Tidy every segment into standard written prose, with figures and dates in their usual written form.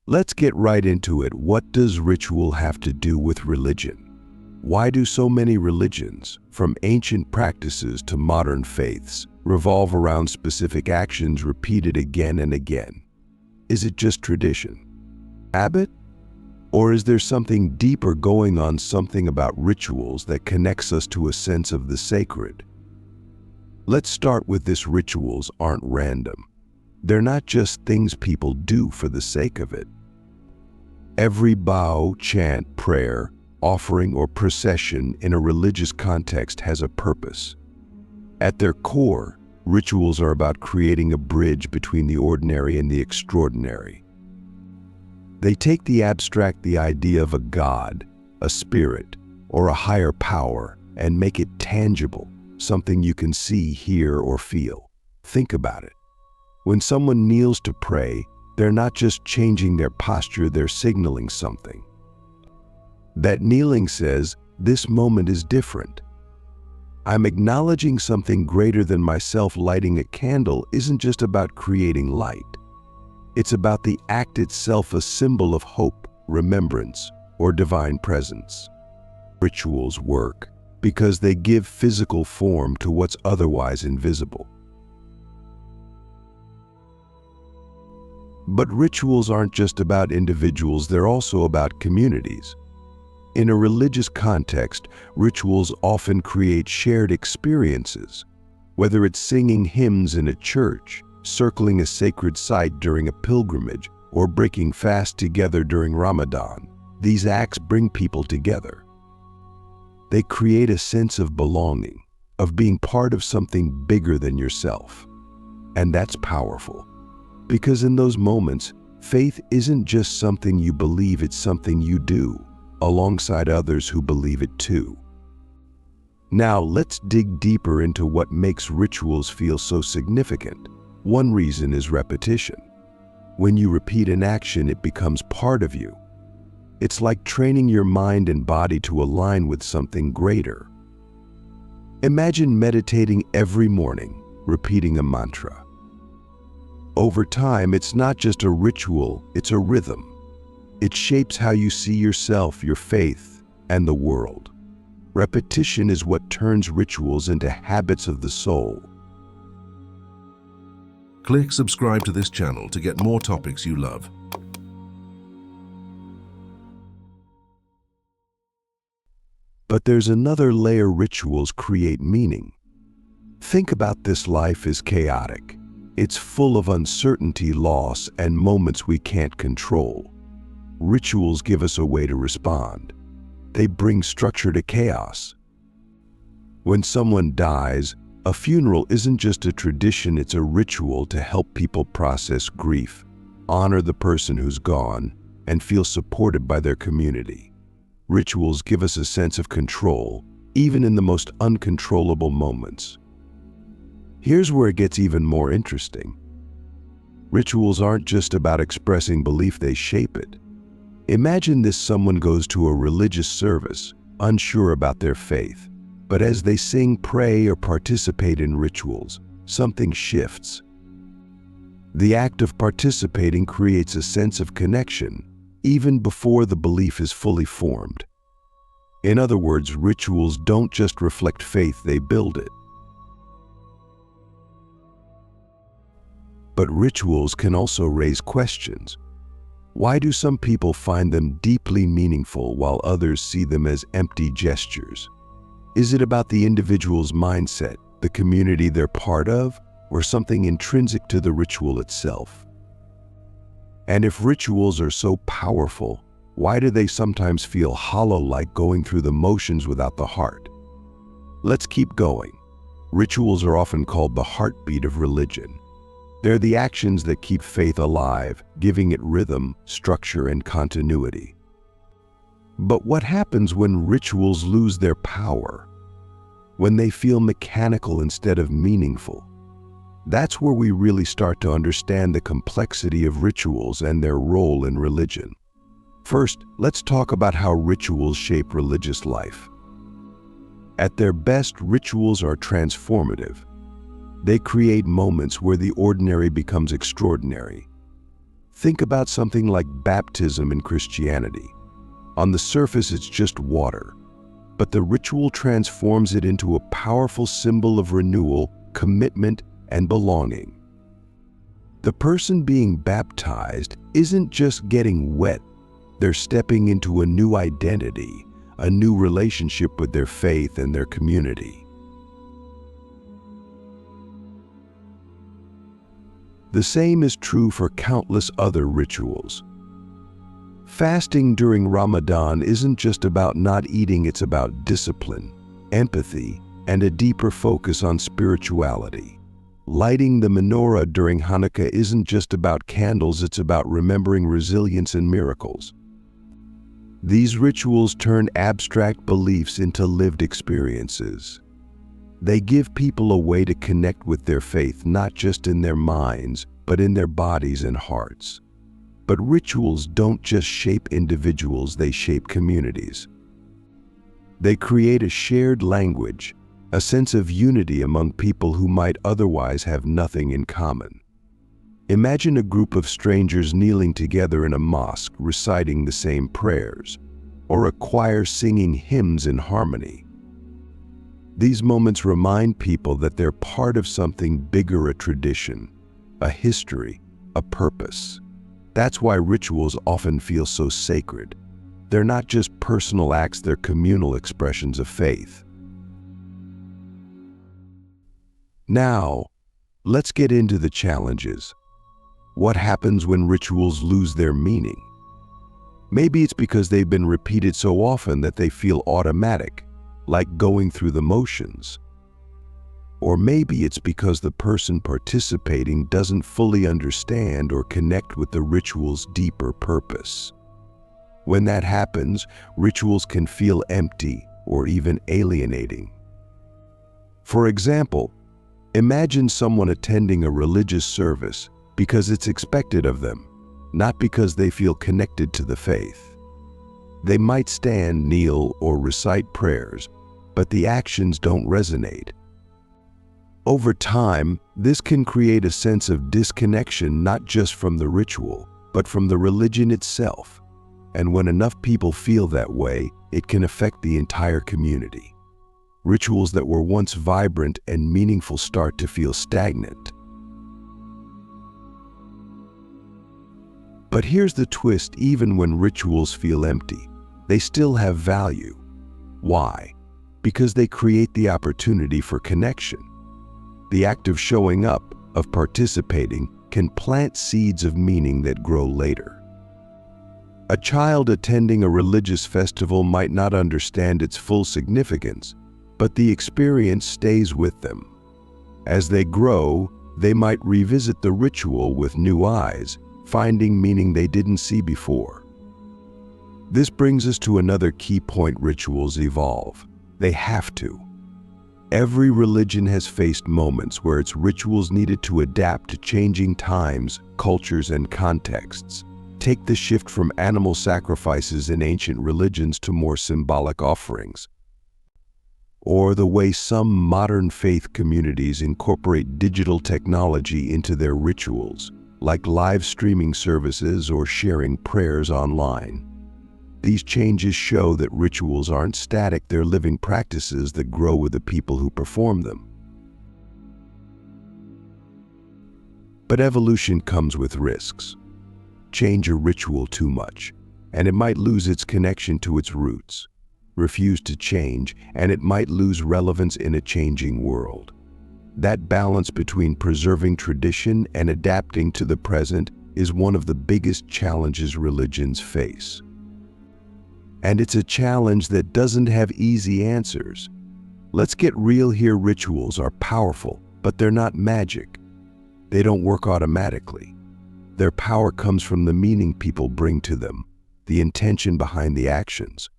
Let's get right into it. What does ritual have to do with religion? Why do so many religions, from ancient practices to modern faiths, revolve around specific actions repeated again and again? Is it just tradition? Habit? Or is there something deeper going on, something about rituals that connects us to a sense of the sacred? Let's start with this: rituals aren't random. They're not just things people do for the sake of it. Every bow, chant, prayer, offering, or procession in a religious context has a purpose. At their core, rituals are about creating a bridge between the ordinary and the extraordinary. They take the abstract, the idea of a god, a spirit, or a higher power, and make it tangible, something you can see, hear, or feel. Think about it. When someone kneels to pray, they're not just changing their posture, they're signaling something. That kneeling says, "This moment is different. I'm acknowledging something greater than myself." Lighting a candle isn't just about creating light. It's about the act itself, a symbol of hope, remembrance, or divine presence. Rituals work because they give physical form to what's otherwise invisible. But rituals aren't just about individuals, they're also about communities. In a religious context, rituals often create shared experiences. Whether it's singing hymns in a church, circling a sacred site during a pilgrimage, or breaking fast together during Ramadan, these acts bring people together. They create a sense of belonging, of being part of something bigger than yourself. And that's powerful, because in those moments, faith isn't just something you believe, it's something you do, alongside others who believe it too. Now let's dig deeper into what makes rituals feel so significant. One reason is repetition. When you repeat an action, it becomes part of you. It's like training your mind and body to align with something greater. Imagine meditating every morning, repeating a mantra. Over time, it's not just a ritual, it's a rhythm. It shapes how you see yourself, your faith, and the world. Repetition is what turns rituals into habits of the soul. Click subscribe to this channel to get more topics you love. But there's another layer: rituals create meaning. Think about this: life is chaotic. It's full of uncertainty, loss, and moments we can't control. Rituals give us a way to respond. They bring structure to chaos. When someone dies, a funeral isn't just a tradition, it's a ritual to help people process grief, honor the person who's gone, and feel supported by their community. Rituals give us a sense of control, even in the most uncontrollable moments. Here's where it gets even more interesting. Rituals aren't just about expressing belief, they shape it. Imagine this: someone goes to a religious service, unsure about their faith. But as they sing, pray, or participate in rituals, something shifts. The act of participating creates a sense of connection, even before the belief is fully formed. In other words, rituals don't just reflect faith, they build it. But rituals can also raise questions. Why do some people find them deeply meaningful while others see them as empty gestures? Is it about the individual's mindset, the community they're part of, or something intrinsic to the ritual itself? And if rituals are so powerful, why do they sometimes feel hollow, like going through the motions without the heart? Let's keep going. Rituals are often called the heartbeat of religion. They're the actions that keep faith alive, giving it rhythm, structure, and continuity. But what happens when rituals lose their power? When they feel mechanical instead of meaningful? That's where we really start to understand the complexity of rituals and their role in religion. First, let's talk about how rituals shape religious life. At their best, rituals are transformative. They create moments where the ordinary becomes extraordinary. Think about something like baptism in Christianity. On the surface, it's just water, but the ritual transforms it into a powerful symbol of renewal, commitment, and belonging. The person being baptized isn't just getting wet, they're stepping into a new identity, a new relationship with their faith and their community. The same is true for countless other rituals. Fasting during Ramadan isn't just about not eating, it's about discipline, empathy, and a deeper focus on spirituality. Lighting the menorah during Hanukkah isn't just about candles, it's about remembering resilience and miracles. These rituals turn abstract beliefs into lived experiences. They give people a way to connect with their faith not just in their minds, but in their bodies and hearts. But rituals don't just shape individuals, they shape communities. They create a shared language, a sense of unity among people who might otherwise have nothing in common. Imagine a group of strangers kneeling together in a mosque reciting the same prayers, or a choir singing hymns in harmony. These moments remind people that they're part of something bigger, a tradition, a history, a purpose. That's why rituals often feel so sacred. They're not just personal acts, they're communal expressions of faith. Now, let's get into the challenges. What happens when rituals lose their meaning? Maybe it's because they've been repeated so often that they feel automatic, like going through the motions. Or maybe it's because the person participating doesn't fully understand or connect with the ritual's deeper purpose. When that happens, rituals can feel empty or even alienating. For example, imagine someone attending a religious service because it's expected of them, not because they feel connected to the faith. They might stand, kneel, or recite prayers, but the actions don't resonate. Over time, this can create a sense of disconnection not just from the ritual, but from the religion itself. And when enough people feel that way, it can affect the entire community. Rituals that were once vibrant and meaningful start to feel stagnant. But here's the twist: even when rituals feel empty, they still have value. Why? Because they create the opportunity for connection. The act of showing up, of participating, can plant seeds of meaning that grow later. A child attending a religious festival might not understand its full significance, but the experience stays with them. As they grow, they might revisit the ritual with new eyes, finding meaning they didn't see before. This brings us to another key point: rituals evolve. They have to. Every religion has faced moments where its rituals needed to adapt to changing times, cultures, and contexts. Take the shift from animal sacrifices in ancient religions to more symbolic offerings. Or the way some modern faith communities incorporate digital technology into their rituals, like live streaming services or sharing prayers online. These changes show that rituals aren't static, they're living practices that grow with the people who perform them. But evolution comes with risks. Change a ritual too much, and it might lose its connection to its roots. Refuse to change, and it might lose relevance in a changing world. That balance between preserving tradition and adapting to the present is one of the biggest challenges religions face. And it's a challenge that doesn't have easy answers. Let's get real here: rituals are powerful, but they're not magic. They don't work automatically. Their power comes from the meaning people bring to them, the intention behind the actions.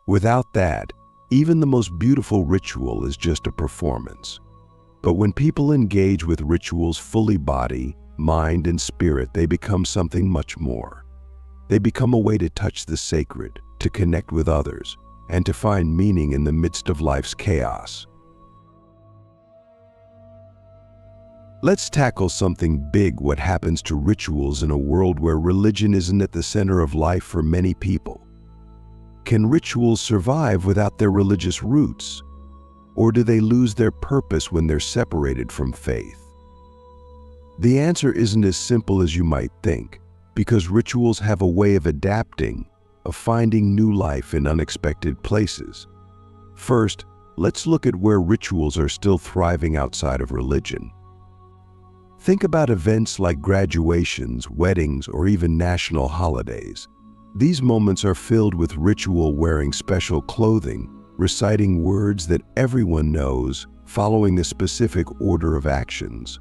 Without that, even the most beautiful ritual is just a performance. But when people engage with rituals fully, body, mind, and spirit, they become something much more. They become a way to touch the sacred, to connect with others, and to find meaning in the midst of life's chaos. Let's tackle something big: what happens to rituals in a world where religion isn't at the center of life for many people. Can rituals survive without their religious roots? Or do they lose their purpose when they're separated from faith? The answer isn't as simple as you might think, because rituals have a way of adapting, of finding new life in unexpected places. First, let's look at where rituals are still thriving outside of religion. Think about events like graduations, weddings, or even national holidays. These moments are filled with ritual: wearing special clothing, reciting words that everyone knows, following a specific order of actions.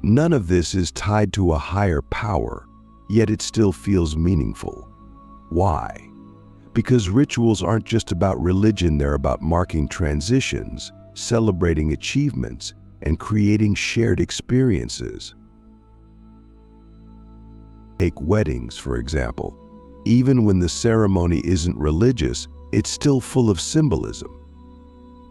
None of this is tied to a higher power, yet it still feels meaningful. Why? Because rituals aren't just about religion, they're about marking transitions, celebrating achievements, and creating shared experiences. Take weddings, for example. Even when the ceremony isn't religious, it's still full of symbolism.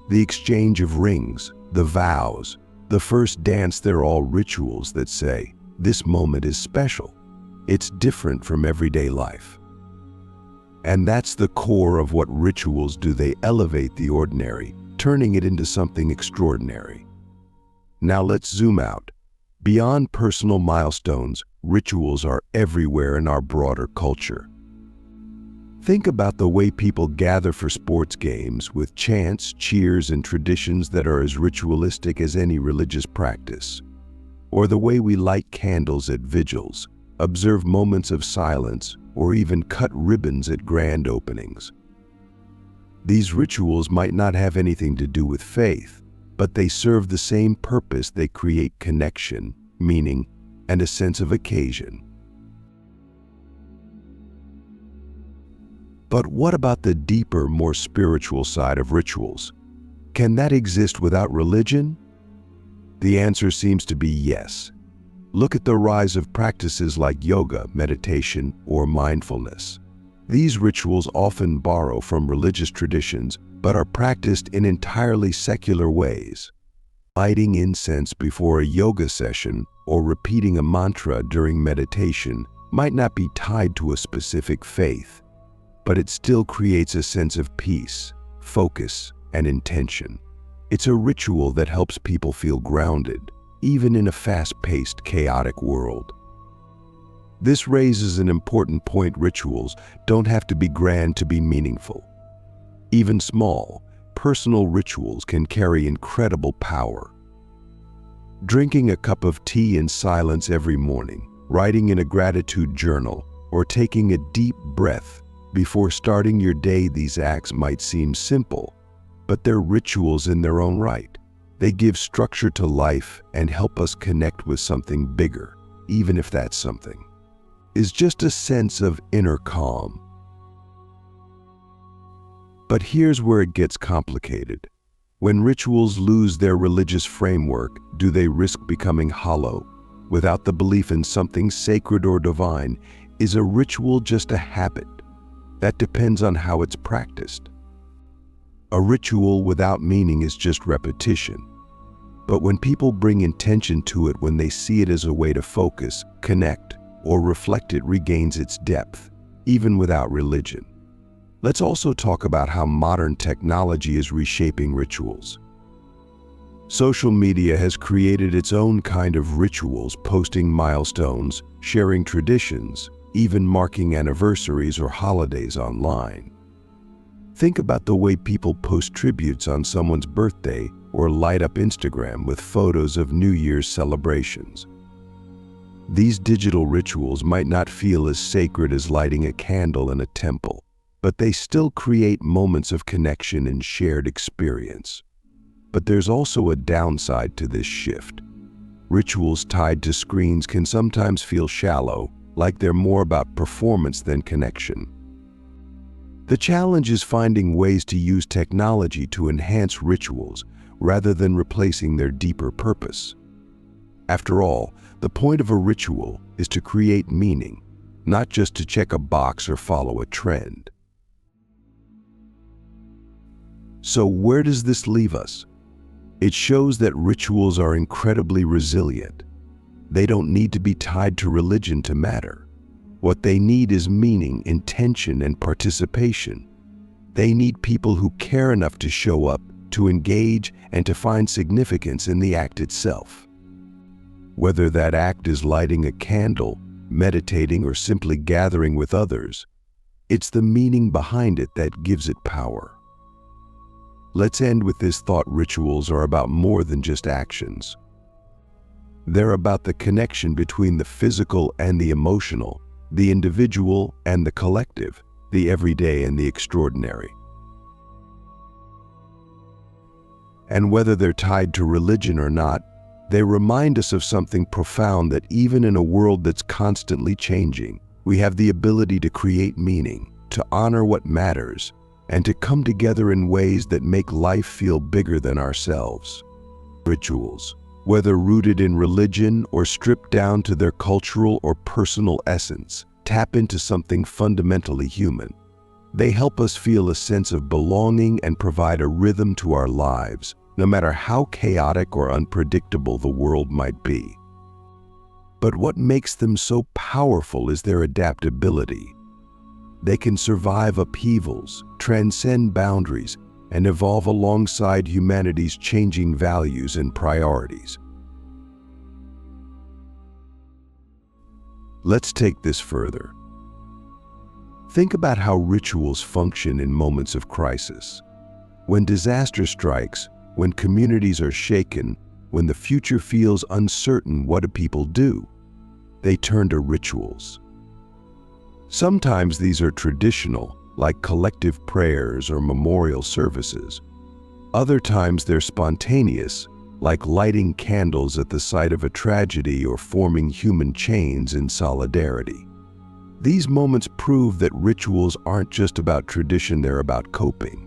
The exchange of rings, the vows, the first dance, they're all rituals that say, this moment is special. It's different from everyday life. And that's the core of what rituals do. They elevate the ordinary, turning it into something extraordinary. Now let's zoom out. Beyond personal milestones, rituals are everywhere in our broader culture. Think about the way people gather for sports games, with chants, cheers, and traditions that are as ritualistic as any religious practice. Or the way we light candles at vigils, observe moments of silence, or even cut ribbons at grand openings. These rituals might not have anything to do with faith, but they serve the same purpose. They create connection, meaning, and a sense of occasion. But what about the deeper, more spiritual side of rituals? Can that exist without religion? The answer seems to be yes. Look at the rise of practices like yoga, meditation, or mindfulness. These rituals often borrow from religious traditions, but are practiced in entirely secular ways. Lighting incense before a yoga session or repeating a mantra during meditation might not be tied to a specific faith, but it still creates a sense of peace, focus, and intention. It's a ritual that helps people feel grounded, even in a fast-paced, chaotic world. This raises an important point: rituals don't have to be grand to be meaningful. Even small, personal rituals can carry incredible power. Drinking a cup of tea in silence every morning, writing in a gratitude journal, or taking a deep breath before starting your day. These acts might seem simple, but they're rituals in their own right. They give structure to life and help us connect with something bigger, even if that something is just a sense of inner calm. But here's where it gets complicated. When rituals lose their religious framework, do they risk becoming hollow? Without the belief in something sacred or divine, is a ritual just a habit? That depends on how it's practiced. A ritual without meaning is just repetition. But when people bring intention to it, when they see it as a way to focus, connect, or reflect, it regains its depth, even without religion. Let's also talk about how modern technology is reshaping rituals. Social media has created its own kind of rituals, posting milestones, sharing traditions, even marking anniversaries or holidays online. Think about the way people post tributes on someone's birthday or light up Instagram with photos of New Year's celebrations. These digital rituals might not feel as sacred as lighting a candle in a temple, but they still create moments of connection and shared experience. But there's also a downside to this shift. Rituals tied to screens can sometimes feel shallow, like they're more about performance than connection. The challenge is finding ways to use technology to enhance rituals rather than replacing their deeper purpose. After all, the point of a ritual is to create meaning, not just to check a box or follow a trend. So where does this leave us? It shows that rituals are incredibly resilient. They don't need to be tied to religion to matter. What they need is meaning, intention, and participation. They need people who care enough to show up, to engage, and to find significance in the act itself. Whether that act is lighting a candle, meditating, or simply gathering with others, it's the meaning behind it that gives it power. Let's end with this thought: rituals are about more than just actions. They're about the connection between the physical and the emotional, the individual and the collective, the everyday and the extraordinary. And whether they're tied to religion or not, they remind us of something profound: that even in a world that's constantly changing, we have the ability to create meaning, to honor what matters, and to come together in ways that make life feel bigger than ourselves. Rituals, whether rooted in religion or stripped down to their cultural or personal essence, tap into something fundamentally human. They help us feel a sense of belonging and provide a rhythm to our lives, no matter how chaotic or unpredictable the world might be. But what makes them so powerful is their adaptability. They can survive upheavals, transcend boundaries, and evolve alongside humanity's changing values and priorities. Let's take this further. Think about how rituals function in moments of crisis. When disaster strikes, when communities are shaken, when the future feels uncertain, what do people do? They turn to rituals. Sometimes these are traditional, like collective prayers or memorial services. Other times they're spontaneous, like lighting candles at the site of a tragedy or forming human chains in solidarity. These moments prove that rituals aren't just about tradition, they're about coping.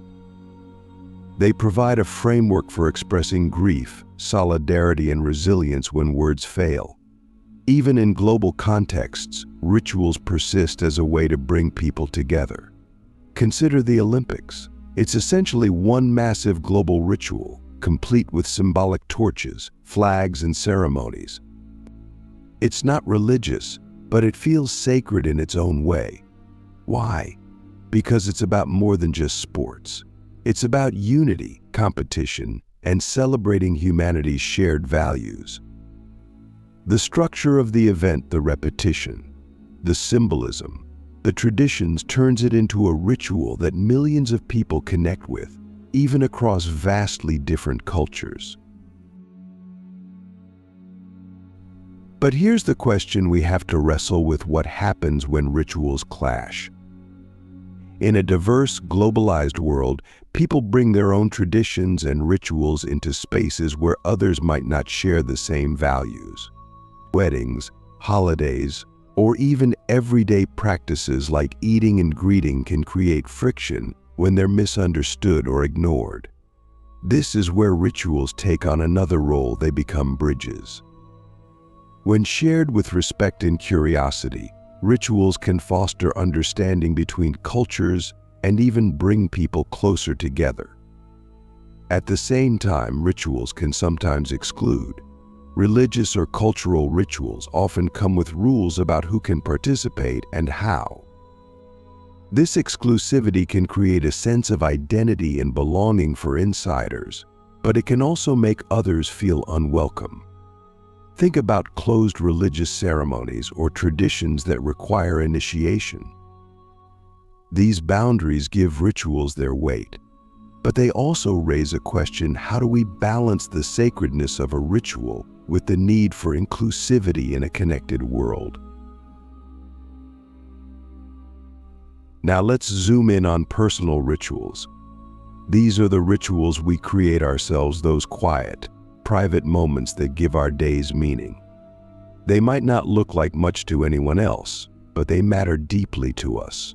They provide a framework for expressing grief, solidarity, and resilience when words fail. Even in global contexts, rituals persist as a way to bring people together. Consider the Olympics. It's essentially one massive global ritual, complete with symbolic torches, flags, and ceremonies. It's not religious, but it feels sacred in its own way. Why? Because it's about more than just sports. It's about unity, competition, and celebrating humanity's shared values. The structure of the event, the repetition, the symbolism, the traditions turns it into a ritual that millions of people connect with, even across vastly different cultures. But here's the question we have to wrestle with: what happens when rituals clash? In a diverse, globalized world, people bring their own traditions and rituals into spaces where others might not share the same values. Weddings, holidays, or even everyday practices like eating and greeting can create friction when they're misunderstood or ignored. This is where rituals take on another role: they become bridges. When shared with respect and curiosity, rituals can foster understanding between cultures and even bring people closer together. At the same time, rituals can sometimes exclude. Religious or cultural rituals often come with rules about who can participate and how. This exclusivity can create a sense of identity and belonging for insiders, but it can also make others feel unwelcome. Think about closed religious ceremonies or traditions that require initiation. These boundaries give rituals their weight, but they also raise a question: how do we balance the sacredness of a ritual with the need for inclusivity in a connected world? Now let's zoom in on personal rituals. These are the rituals we create ourselves, those quiet, private moments that give our days meaning. They might not look like much to anyone else, but they matter deeply to us.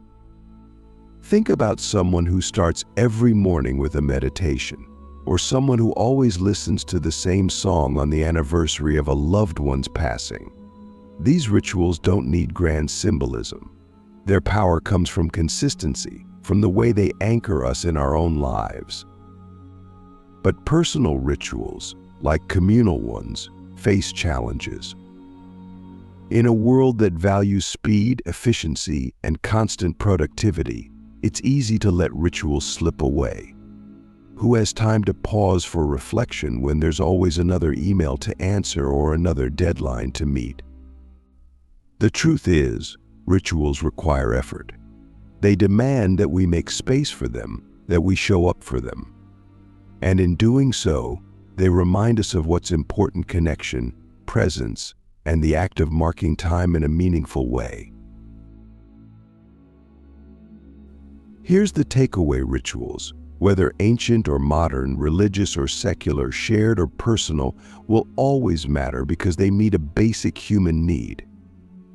Think about someone who starts every morning with a meditation, or someone who always listens to the same song on the anniversary of a loved one's passing. These rituals don't need grand symbolism. Their power comes from consistency, from the way they anchor us in our own lives. But personal rituals, like communal ones, face challenges. In a world that values speed, efficiency, and constant productivity, it's easy to let rituals slip away. Who has time to pause for reflection when there's always another email to answer or another deadline to meet? The truth is, rituals require effort. They demand that we make space for them, that we show up for them. And in doing so, they remind us of what's important: connection, presence, and the act of marking time in a meaningful way. Here's the takeaway: rituals, whether ancient or modern, religious or secular, shared or personal, will always matter because they meet a basic human need.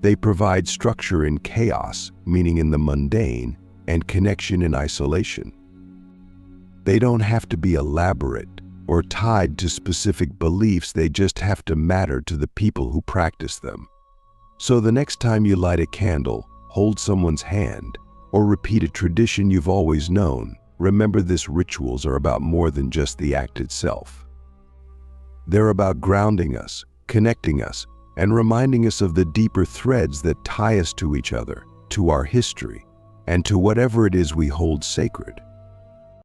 They provide structure in chaos, meaning in the mundane, and connection in isolation. They don't have to be elaborate or tied to specific beliefs, they just have to matter to the people who practice them. So the next time you light a candle, hold someone's hand, or repeat a tradition you've always known, remember this: rituals are about more than just the act itself. They're about grounding us, connecting us, and reminding us of the deeper threads that tie us to each other, to our history, and to whatever it is we hold sacred.